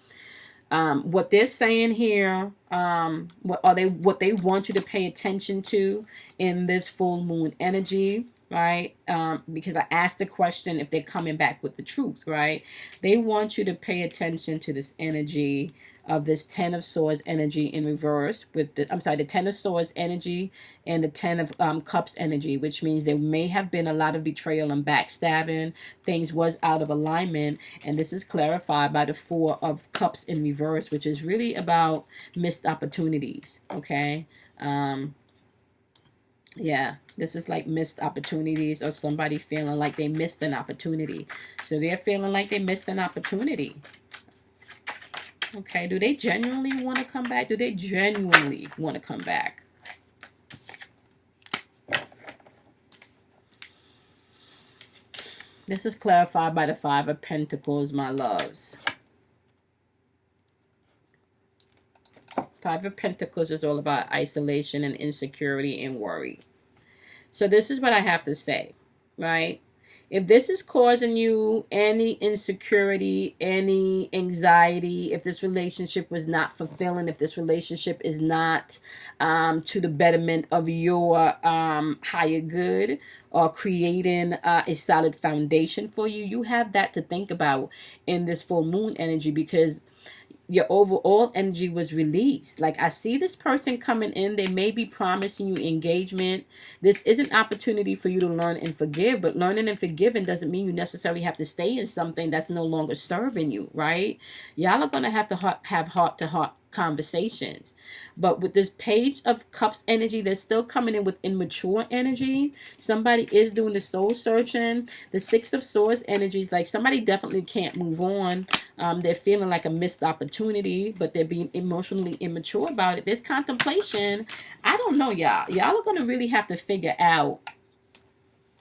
Speaker 1: What they're saying here, what they want you to pay attention to in this full moon energy, right? Because I asked the question if they're coming back with the truth, right? They want you to pay attention to this energy of this 10 of swords energy in reverse with the 10 of swords energy and the 10 of cups energy, which means there may have been a lot of betrayal and backstabbing. Things was out of alignment, and this is clarified by the 4 of cups in reverse, which is really about missed opportunities. Okay. Yeah, this is like missed opportunities, or somebody feeling like they missed an opportunity. So they're feeling like they missed an opportunity. Okay, do they genuinely want to come back? Do they genuinely want to come back? This is clarified by the 5 of Pentacles, my loves. 5 of Pentacles is all about isolation and insecurity and worry. So this is what I have to say, right? If this is causing you any insecurity, any anxiety, if this relationship was not fulfilling, if this relationship is not to the betterment of your higher good, or creating a solid foundation for you, you have that to think about in this full moon energy, because your overall energy was released. Like, I see this person coming in. They may be promising you engagement. This is an opportunity for you to learn and forgive, but learning and forgiving doesn't mean you necessarily have to stay in something that's no longer serving you, right? Y'all are going to have heart-to-heart conversations. But with this Page of Cups energy, they're still coming in with immature energy. Somebody is doing the soul searching. The 6 of Swords energy is like somebody definitely can't move on. They're feeling like a missed opportunity, but they're being emotionally immature about it. There's contemplation. I don't know, y'all. Y'all are going to really have to figure out.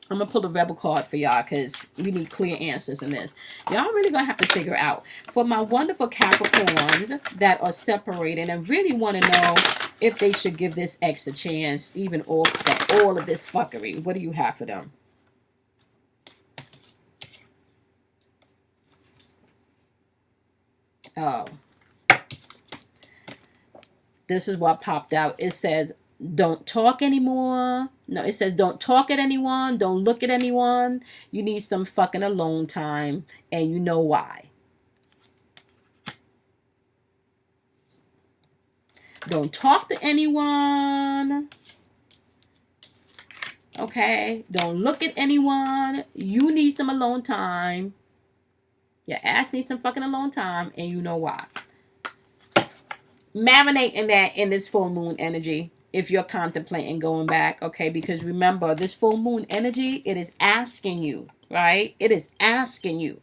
Speaker 1: I'm going to pull the Rebel card for y'all because we need clear answers in this. Y'all really going to have to figure out. For my wonderful Capricorns that are separated and really want to know if they should give this ex a chance, even all of this fuckery, what do you have for them? Oh. This is what popped out. It says, don't talk anymore. No, it says don't talk at anyone. Don't look at anyone. You need some fucking alone time. And you know why. Don't talk to anyone. Okay. Don't look at anyone. You need some alone time. Your ass needs some fucking alone time. And you know why. Marinate in that in this full moon energy. If you're contemplating going back, okay? Because remember, this full moon energy, it is asking you, right? It is asking you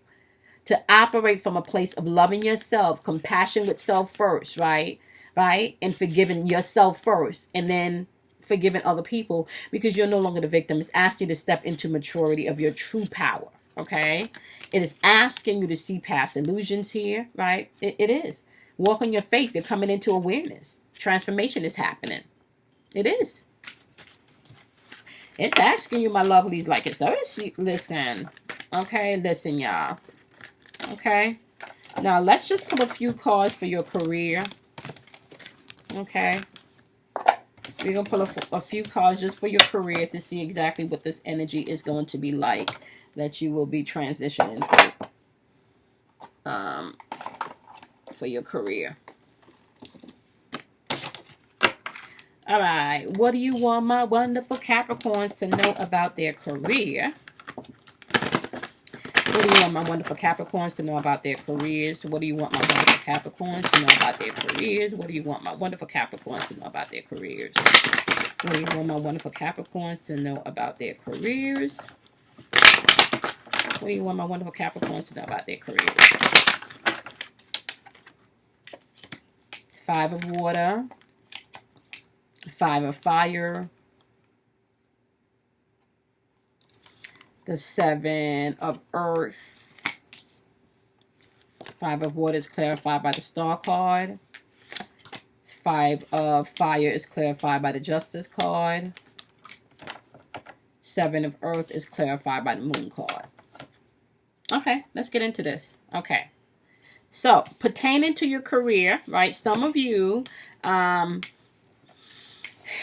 Speaker 1: to operate from a place of loving yourself, compassion with self first, right? Right? And forgiving yourself first, and then forgiving other people, because you're no longer the victim. It's asking you to step into maturity of your true power, okay? It is asking you to see past illusions here, right? It is. Walk on your faith. You're coming into awareness. Transformation is happening. It is. It's asking you, my lovelies, like it's listen. Okay, listen, y'all. Okay. Now, let's just pull a few cards for your career. Okay. We're going to pull a few cards just for your career to see exactly what this energy is going to be like that you will be transitioning through for your career. All right, what do you want my wonderful Capricorns to know about their career? What do you want my wonderful Capricorns to know about their careers? What do you want my wonderful Capricorns to know about their careers? What do you want my wonderful Capricorns to know about their careers? What do you want my wonderful Capricorns to know about their careers? What do you want my wonderful Capricorns to know about their careers? 5 of water, 5 of fire, the 7 of earth. 5 of water is clarified by the star card. 5 of fire is clarified by the justice card. 7 of earth is clarified by the moon card. Okay, let's get into this. Okay. So, pertaining to your career, right? Some of you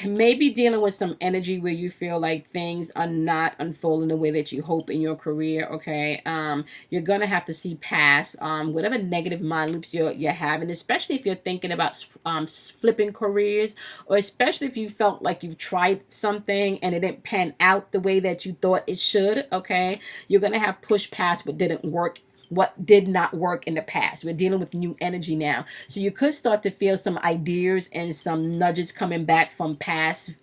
Speaker 1: may be dealing with some energy where you feel like things are not unfolding the way that you hope in your career, okay? You're going to have to see past whatever negative mind loops you're having, especially if you're thinking about flipping careers, or especially if you felt like you've tried something and it didn't pan out the way that you thought it should, okay? You're going to have pushed past what didn't work, what did not work in the past. We're dealing with new energy now. So you could start to feel some ideas and some nudges coming back from past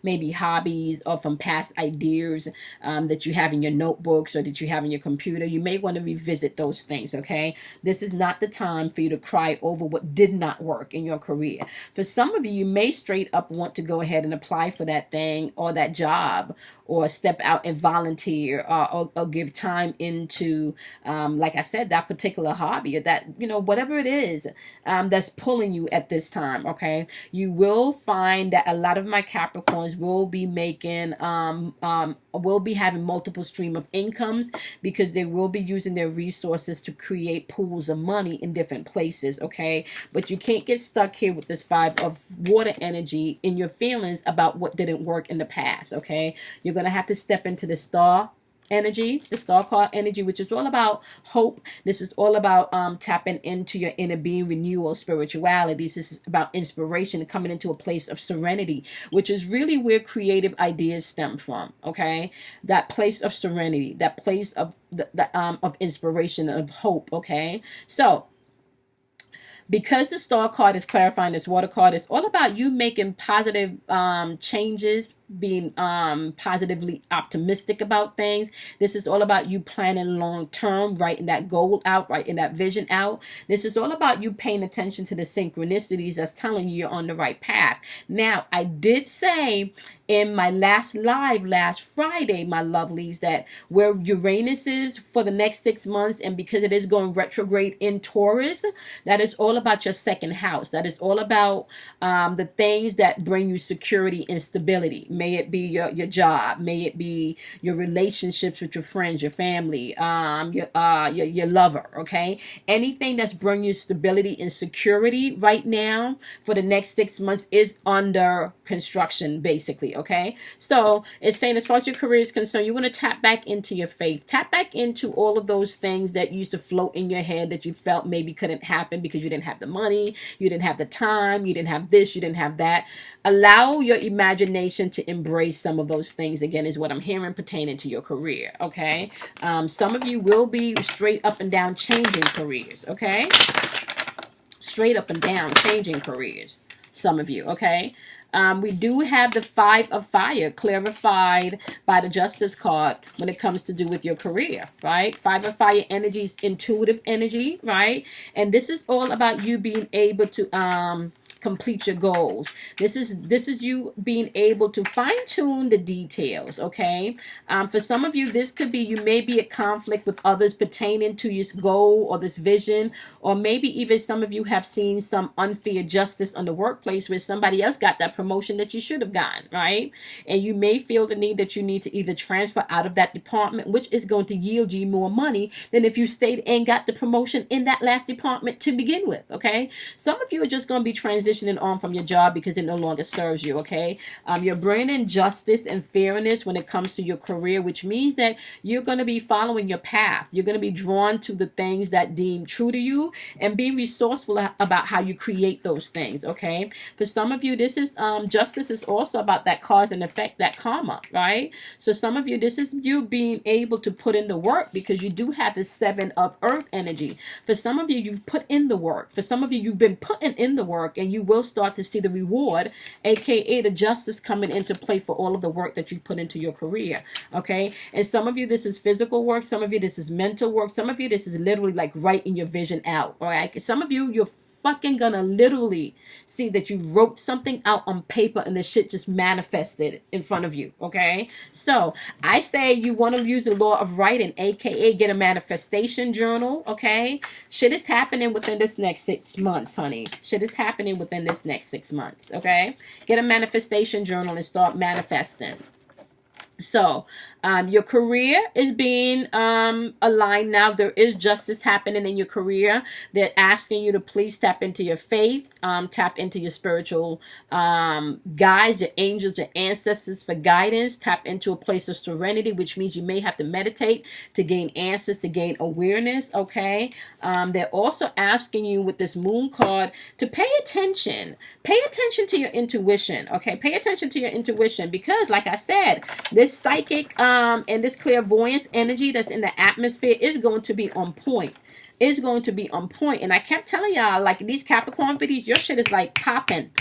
Speaker 1: maybe hobbies or from past ideas that you have in your notebooks or that you have in your computer. You may want to revisit those things, okay? This is not the time for you to cry over what did not work in your career. For some of you, you may straight up want to go ahead and apply for that thing or that job, or step out and volunteer, or give time into, like I said, that particular hobby, or that, you know, whatever it is that's pulling you at this time, okay? You will find that a lot of my Capricorns will be making, will be having multiple stream of incomes, because they will be using their resources to create pools of money in different places, okay? But you can't get stuck here with this 5 of water energy in your feelings about what didn't work in the past, okay? You're going to have to step into the star energy, the star card energy, which is all about hope. This is all about tapping into your inner being, renewal, spirituality. This is about inspiration, coming into a place of serenity, which is really where creative ideas stem from, okay? That place of serenity, that place of of inspiration, of hope, okay? So because the star card is clarifying this water card, it's all about you making positive changes, being positively optimistic about things. This is all about you planning long term, writing that goal out, writing that vision out. This is all about you paying attention to the synchronicities that's telling you you're on the right path. Now, I did say in my last live last Friday, my lovelies, that where Uranus is for the next 6 months, and because it is going retrograde in Taurus, that is all about your second house. That is all about the things that bring you security and stability. May it be your job, may it be your relationships with your friends, your family, your lover, okay? Anything that's bringing you stability and security right now for the next 6 months is under construction, basically, okay? So it's saying, as far as your career is concerned, you want to tap back into your faith, tap back into all of those things that used to float in your head that you felt maybe couldn't happen because you didn't have the money, you didn't have the time, you didn't have this, you didn't have that. Allow your imagination to embrace some of those things again, is what I'm hearing pertaining to your career, okay? Some of you will be straight up and down changing careers, okay? Straight up and down changing careers, some of you, okay? We do have the 5 of fire clarified by the justice card when it comes to do with your career, right? 5 of fire energy is intuitive energy, right? And this is all about you being able to complete your goals. This is you being able to fine-tune the details, okay? For some of you, this could be, you may be at conflict with others pertaining to this goal or this vision, or maybe even some of you have seen some unfair justice on the workplace where somebody else got that promotion that you should have gotten, right? And you may feel the need that you need to either transfer out of that department, which is going to yield you more money than if you stayed and got the promotion in that last department to begin with, okay? Some of you are just going to be transitioning on from your job because it no longer serves you, okay? You're bringing justice and fairness when it comes to your career, which means that you're going to be following your path. You're going to be drawn to the things that deem true to you, and be resourceful about how you create those things, okay? For some of you, this is justice is also about that cause and effect, that karma, right? So some of you, this is you being able to put in the work, because you do have the 7 of earth energy. For some of you, you've put in the work. For some of you, you've been putting in the work, and you will start to see the reward, aka the justice coming into play for all of the work that you put into your career. Okay, and some of you, this is physical work. Some of you, this is mental work. Some of you, this is literally like writing your vision out. All right, some of you, you're fucking gonna literally see that you wrote something out on paper and the shit just manifested in front of you. Okay, so I say you want to use the law of writing, aka get a manifestation journal. Okay, shit is happening within this next 6 months, honey. Shit is happening within this next 6 months. Okay, get a manifestation journal and start manifesting. So your career is being aligned now. There is justice happening in your career. They're asking you to please tap into your faith, tap into your spiritual guides, your angels, your ancestors for guidance. Tap into a place of serenity, which means you may have to meditate to gain answers, to gain awareness. Okay, they're also asking you with this moon card to pay attention. Pay attention to your intuition. Okay, pay attention to your intuition, because like I said, this psychic and this clairvoyance energy that's in the atmosphere is going to be on point. Is going to be on point. And I kept telling y'all, like, these Capricorn videos, your shit is like popping.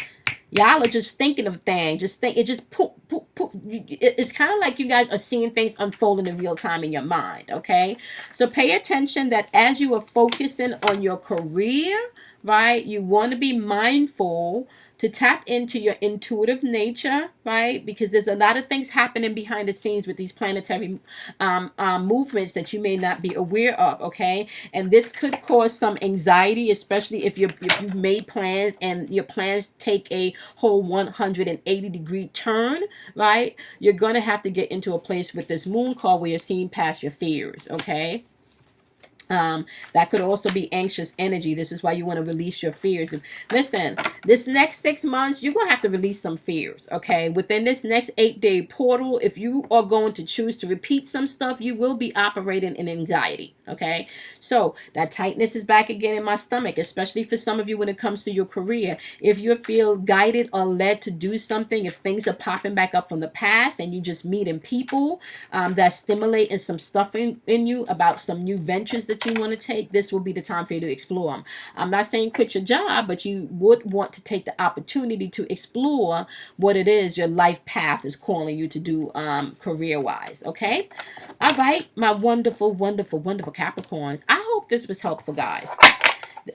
Speaker 1: Y'all are just thinking of things. Just think, it just poof, poof, poof. It's kind of like you guys are seeing things unfolding in real time in your mind. Okay, so pay attention that as you are focusing on your career, right, you want to be mindful to tap into your intuitive nature, right? Because there's a lot of things happening behind the scenes with these planetary movements that you may not be aware of, okay? And this could cause some anxiety, especially if you've made plans and your plans take a whole 180-degree turn, right? You're going to have to get into a place with this moon card where you're seeing past your fears, okay? That could also be anxious energy. This is why you want to release your fears. Listen, this next 6 months, you're going to have to release some fears, okay? Within this next 8-day portal, if you are going to choose to repeat some stuff, you will be operating in anxiety, okay? So that tightness is back again in my stomach, especially for some of you when it comes to your career. If you feel guided or led to do something, if things are popping back up from the past and you just meeting people that stimulate and some stuff in you about some new ventures that you want to take, this will be the time for you to explore them. I'm not saying quit your job, but you would want to take the opportunity to explore what it is your life path is calling you to do career-wise, okay? All right, my wonderful, wonderful, wonderful Capricorns. I hope this was helpful, guys.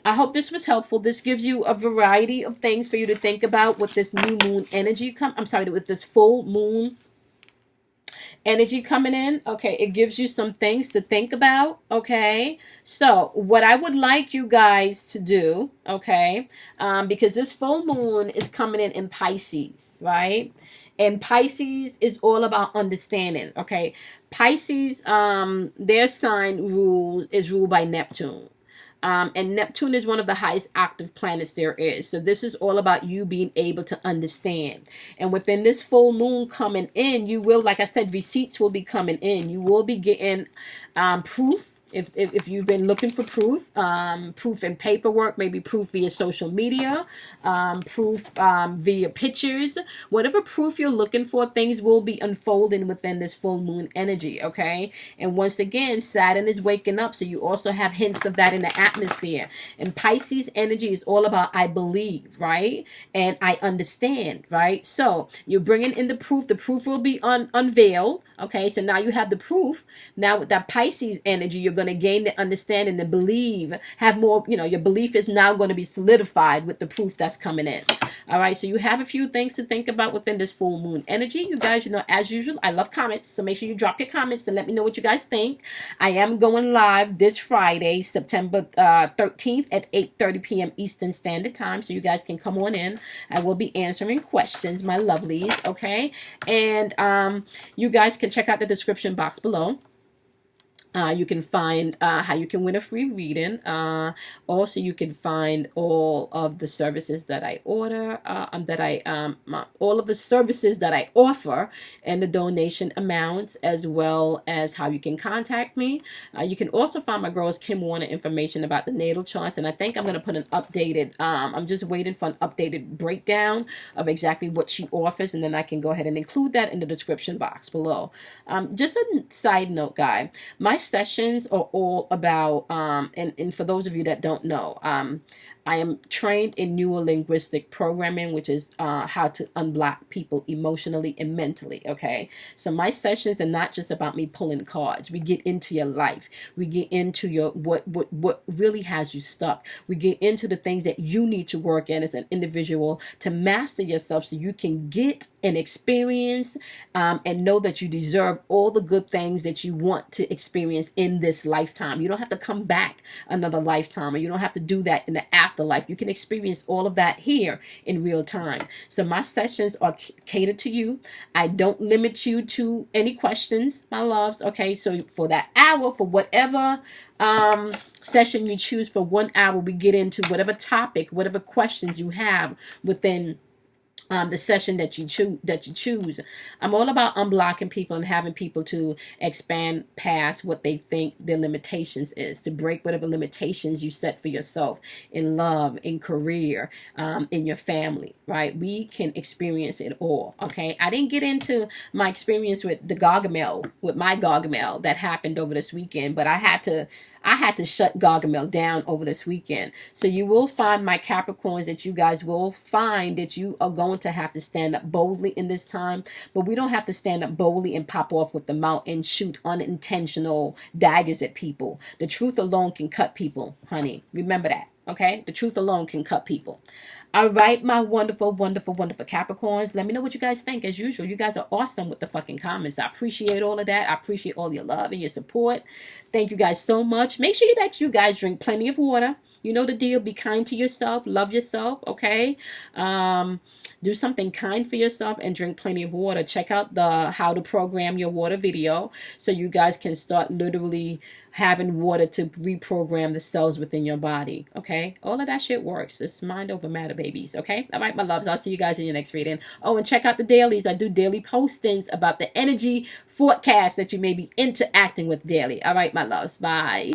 Speaker 1: I hope this was helpful. This gives you a variety of things for you to think about with this new moon energy. With this full moon energy coming in. Okay, it gives you some things to think about. Okay, so what I would like you guys to do, okay, because this full moon is coming in Pisces, right? And Pisces is all about understanding. Okay, Pisces, their sign is ruled by Neptune. And Neptune is one of the highest active planets there is. So this is all about you being able to understand. And within this full moon coming in, you will, like I said, receipts will be coming in. You will be getting proof. If you've been looking for proof, proof in paperwork, maybe proof via social media, proof via pictures, whatever proof you're looking for, things will be unfolding within this full moon energy, okay? And once again, Saturn is waking up, so you also have hints of that in the atmosphere. And Pisces energy is all about I believe, right? And I understand, right? So you're bringing in the proof. The proof will be unveiled, okay? So now you have the proof. Now with that Pisces energy, you're going to gain the understanding and believe, have more, your belief is now going to be solidified with the proof that's coming in. All right, so you have a few things to think about within this full moon energy. You guys, as usual, I love comments, so make sure you drop your comments and let me know what you guys think. I am going live this Friday, September 13th at 8:30 p.m. Eastern Standard Time, so you guys can come on in. I will be answering questions, my lovelies, okay? And you guys can check out the description box below. You can find how you can win a free reading. Also, you can find all of the services that I order, all of the services that I offer, and the donation amounts, as well as how you can contact me. You can also find my girls Kim Warner information about the natal charts, and I think I'm going to put an updated. I'm just waiting for an updated breakdown of exactly what she offers, and then I can go ahead and include that in the description box below. Just a side note, guy. My sessions are all about, and for those of you that don't know, I am trained in neurolinguistic programming, which is how to unblock people emotionally and mentally, okay? So my sessions are not just about me pulling cards. We get into your life. We get into your what really has you stuck. We get into the things that you need to work in as an individual to master yourself so you can get and experience and know that you deserve all the good things that you want to experience in this lifetime. You don't have to come back another lifetime, or you don't have to do that in the afterlife. You can experience all of that here in real time. So my sessions are catered to you. I don't limit you to any questions, my loves. Okay, so for that hour, for whatever session you choose, for 1 hour, we get into whatever topic, whatever questions you have within the session that you choose. I'm all about unblocking people and having people to expand past what they think their limitations is, to break whatever limitations you set for yourself in love, in career, in your family, right? We can experience it all, okay? I didn't get into my experience with the Gargamel, with my Gargamel that happened over this weekend, but I had to shut Gargamel down over this weekend. So you will find, my Capricorns, that you guys will find that you are going to have to stand up boldly in this time. But we don't have to stand up boldly and pop off with the mouth and shoot unintentional daggers at people. The truth alone can cut people, honey. Remember that. Okay, the truth alone can cut people. All right, my wonderful, wonderful, wonderful Capricorns. Let me know what you guys think. As usual, you guys are awesome with the fucking comments. I appreciate all of that. I appreciate all your love and your support. Thank you guys so much. Make sure that you guys drink plenty of water. You know the deal. Be kind to yourself. Love yourself. Okay. Do something kind for yourself and drink plenty of water. Check out the how to program your water video so you guys can start literally having water to reprogram the cells within your body. Okay, all of that shit works. It's mind over matter, babies. Okay, all right, my loves, I'll see you guys in your next reading. Oh, and check out the dailies. I do daily postings about the energy forecast that you may be interacting with daily. All right, my loves, bye.